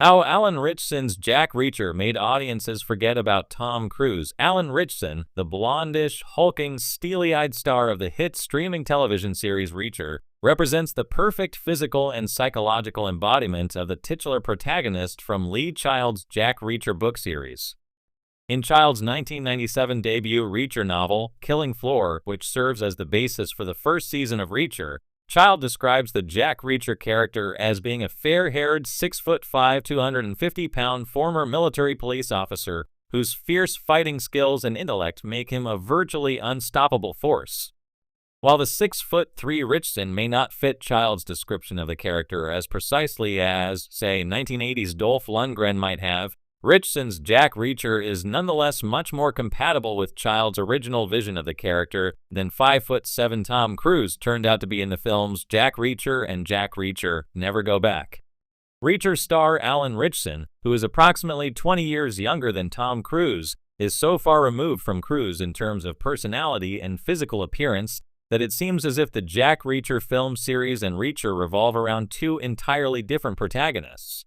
How Alan Ritchson's Jack Reacher made audiences forget about Tom Cruise. Alan Ritchson, the blondish, hulking, steely-eyed star of the hit streaming television series Reacher, represents the perfect physical and psychological embodiment of the titular protagonist from Lee Child's Jack Reacher book series. In Child's 1997 debut Reacher novel, Killing Floor, which serves as the basis for the first season of Reacher, Child describes the Jack Reacher character as being a fair-haired, 6'5", 250-pound former military police officer whose fierce fighting skills and intellect make him a virtually unstoppable force. While the 6'3" Ritchson may not fit Child's description of the character as precisely as, say, 1980's Dolph Lundgren might have, Ritchson's Jack Reacher is nonetheless much more compatible with Child's original vision of the character than 5'7" Tom Cruise turned out to be in the films Jack Reacher and Jack Reacher Never Go Back. Reacher star Alan Ritchson, who is approximately 20 years younger than Tom Cruise, is so far removed from Cruise in terms of personality and physical appearance that it seems as if the Jack Reacher film series and Reacher revolve around two entirely different protagonists.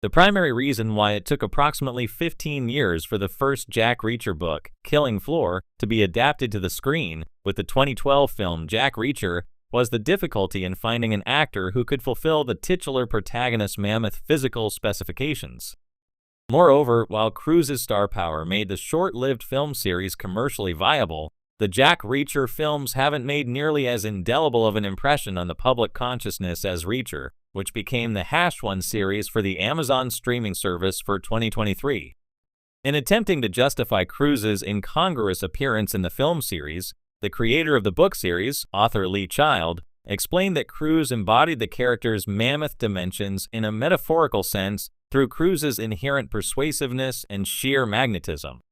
The primary reason why it took approximately 15 years for the first Jack Reacher book, Killing Floor, to be adapted to the screen with the 2012 film Jack Reacher was the difficulty in finding an actor who could fulfill the titular protagonist's mammoth physical specifications. Moreover, while Cruise's star power made the short-lived film series commercially viable, the Jack Reacher films haven't made nearly as indelible of an impression on the public consciousness as Reacher, which became the #1 series for the Amazon streaming service for 2023. In attempting to justify Cruise's incongruous appearance in the film series, the creator of the book series, author Lee Child, explained that Cruise embodied the character's mammoth dimensions in a metaphorical sense through Cruise's inherent persuasiveness and sheer magnetism.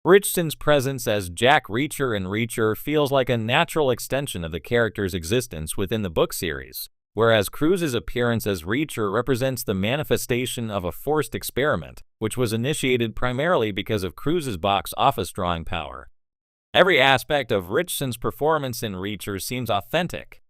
Ritchson's presence as Jack Reacher in Reacher feels like a natural extension of the character's existence within the book series, whereas Cruise's appearance as Reacher represents the manifestation of a forced experiment, which was initiated primarily because of Cruise's box office drawing power. Every aspect of Ritchson's performance in Reacher seems authentic.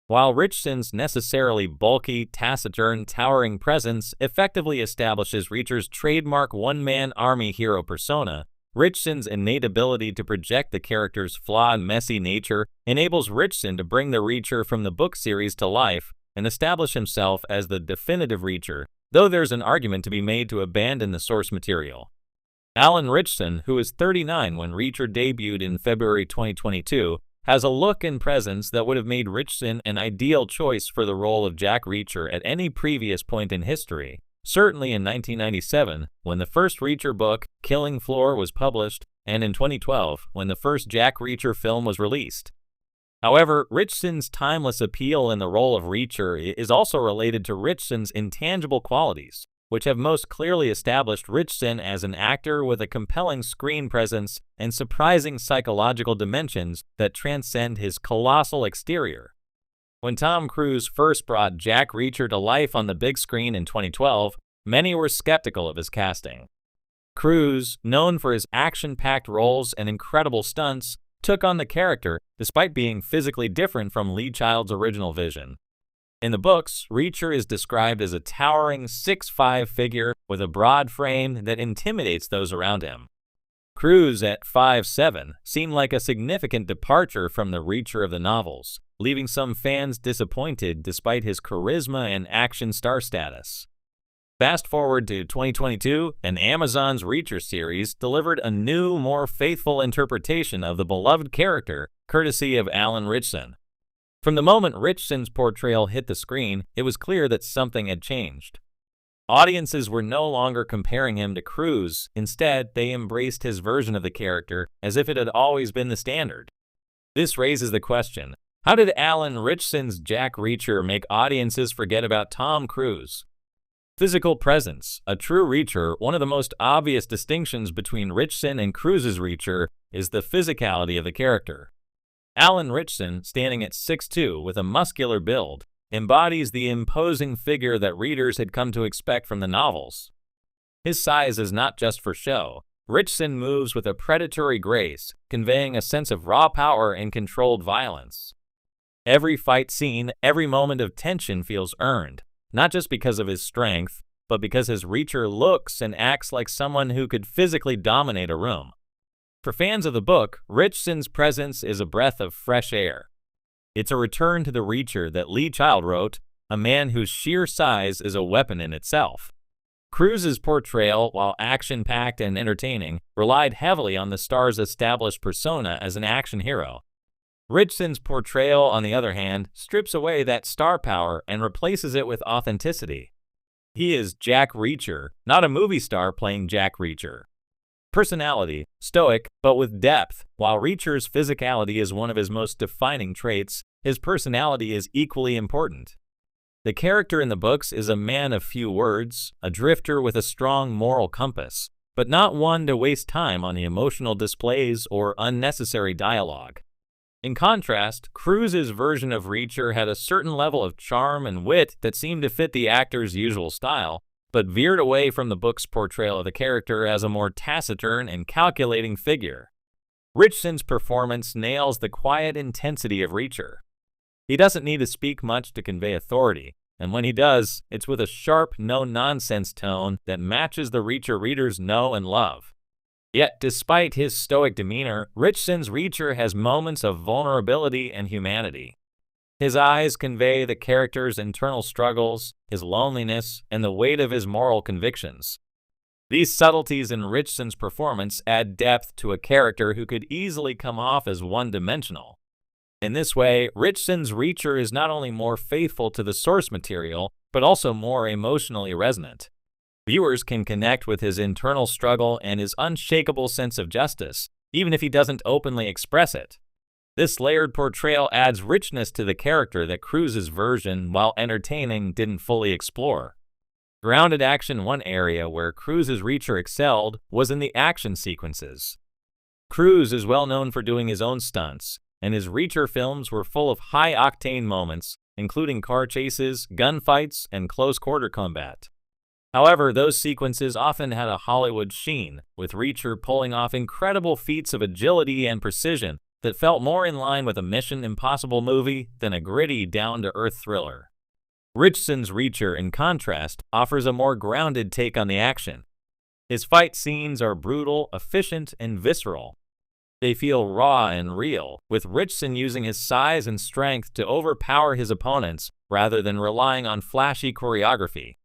While Ritchson's necessarily bulky, taciturn, towering presence effectively establishes Reacher's trademark one-man army hero persona, Ritchson's innate ability to project the character's flawed, messy nature enables Ritchson to bring the Reacher from the book series to life and establish himself as the definitive Reacher, though there's an argument to be made to abandon the source material. Alan Ritchson, who is 39 when Reacher debuted in February 2022, has a look and presence that would have made Ritchson an ideal choice for the role of Jack Reacher at any previous point in history. Certainly in 1997, when the first Reacher book, Killing Floor, was published, and in 2012, when the first Jack Reacher film was released. However, Ritchson's timeless appeal in the role of Reacher is also related to Ritchson's intangible qualities, which have most clearly established Ritchson as an actor with a compelling screen presence and surprising psychological dimensions that transcend his colossal exterior. When Tom Cruise first brought Jack Reacher to life on the big screen in 2012, many were skeptical of his casting. Cruise, known for his action-packed roles and incredible stunts, took on the character despite being physically different from Lee Child's original vision. In the books, Reacher is described as a towering 6'5" figure with a broad frame that intimidates those around him. Cruise at 5'7" seemed like a significant departure from the Reacher of the novels, leaving some fans disappointed despite his charisma and action star status. Fast forward to 2022, and Amazon's Reacher series delivered a new, more faithful interpretation of the beloved character, courtesy of Alan Ritchson. From the moment Ritchson's portrayal hit the screen, it was clear that something had changed. Audiences were no longer comparing him to Cruise. Instead, they embraced his version of the character as if it had always been the standard. This raises the question, how did Alan Ritchson's Jack Reacher make audiences forget about Tom Cruise? Physical presence. A true Reacher, one of the most obvious distinctions between Ritchson and Cruise's Reacher is the physicality of the character. Alan Ritchson, standing at 6'2" with a muscular build, embodies the imposing figure that readers had come to expect from the novels. His size is not just for show. Ritchson moves with a predatory grace, conveying a sense of raw power and controlled violence. Every fight scene, every moment of tension feels earned, not just because of his strength, but because his Reacher looks and acts like someone who could physically dominate a room. For fans of the book, Ritchson's presence is a breath of fresh air. It's a return to the Reacher that Lee Child wrote, a man whose sheer size is a weapon in itself. Cruise's portrayal, while action-packed and entertaining, relied heavily on the star's established persona as an action hero. Ritchson's portrayal, on the other hand, strips away that star power and replaces it with authenticity. He is Jack Reacher, not a movie star playing Jack Reacher. Personality, stoic, but with depth. While Reacher's physicality is one of his most defining traits, his personality is equally important. The character in the books is a man of few words, a drifter with a strong moral compass, but not one to waste time on the emotional displays or unnecessary dialogue. In contrast, Cruise's version of Reacher had a certain level of charm and wit that seemed to fit the actor's usual style, but veered away from the book's portrayal of the character as a more taciturn and calculating figure. Ritchson's performance nails the quiet intensity of Reacher. He doesn't need to speak much to convey authority, and when he does, it's with a sharp, no-nonsense tone that matches the Reacher readers know and love. Yet, despite his stoic demeanor, Ritchson's Reacher has moments of vulnerability and humanity. His eyes convey the character's internal struggles, his loneliness, and the weight of his moral convictions. These subtleties in Ritchson's performance add depth to a character who could easily come off as one-dimensional. In this way, Ritchson's Reacher is not only more faithful to the source material, but also more emotionally resonant. Viewers can connect with his internal struggle and his unshakable sense of justice, even if he doesn't openly express it. This layered portrayal adds richness to the character that Cruise's version, while entertaining, didn't fully explore. Grounded action. One area where Cruise's Reacher excelled was in the action sequences. Cruise is well known for doing his own stunts, and his Reacher films were full of high-octane moments, including car chases, gunfights, and close-quarter combat. However, those sequences often had a Hollywood sheen, with Reacher pulling off incredible feats of agility and precision that felt more in line with a Mission Impossible movie than a gritty, down-to-earth thriller. Ritchson's Reacher, in contrast, offers a more grounded take on the action. His fight scenes are brutal, efficient, and visceral. They feel raw and real, with Ritchson using his size and strength to overpower his opponents rather than relying on flashy choreography.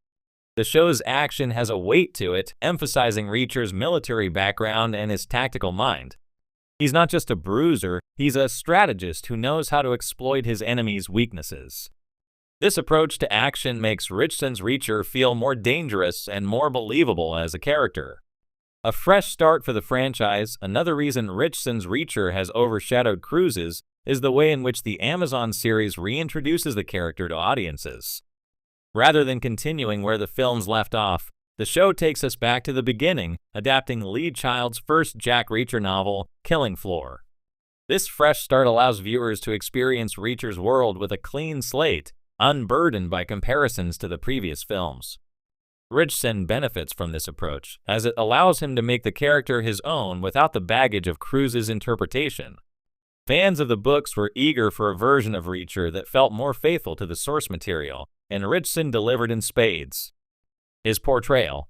The show's action has a weight to it, emphasizing Reacher's military background and his tactical mind. He's not just a bruiser, he's a strategist who knows how to exploit his enemy's weaknesses. This approach to action makes Ritchson's Reacher feel more dangerous and more believable as a character. A fresh start for the franchise. Another reason Ritchson's Reacher has overshadowed Cruise's is the way in which the Amazon series reintroduces the character to audiences. Rather than continuing where the films left off, the show takes us back to the beginning, adapting Lee Child's first Jack Reacher novel, Killing Floor. This fresh start allows viewers to experience Reacher's world with a clean slate, unburdened by comparisons to the previous films. Ritchson benefits from this approach, as it allows him to make the character his own without the baggage of Cruise's interpretation. Fans of the books were eager for a version of Reacher that felt more faithful to the source material, and Ritchson delivered in spades. His portrayal,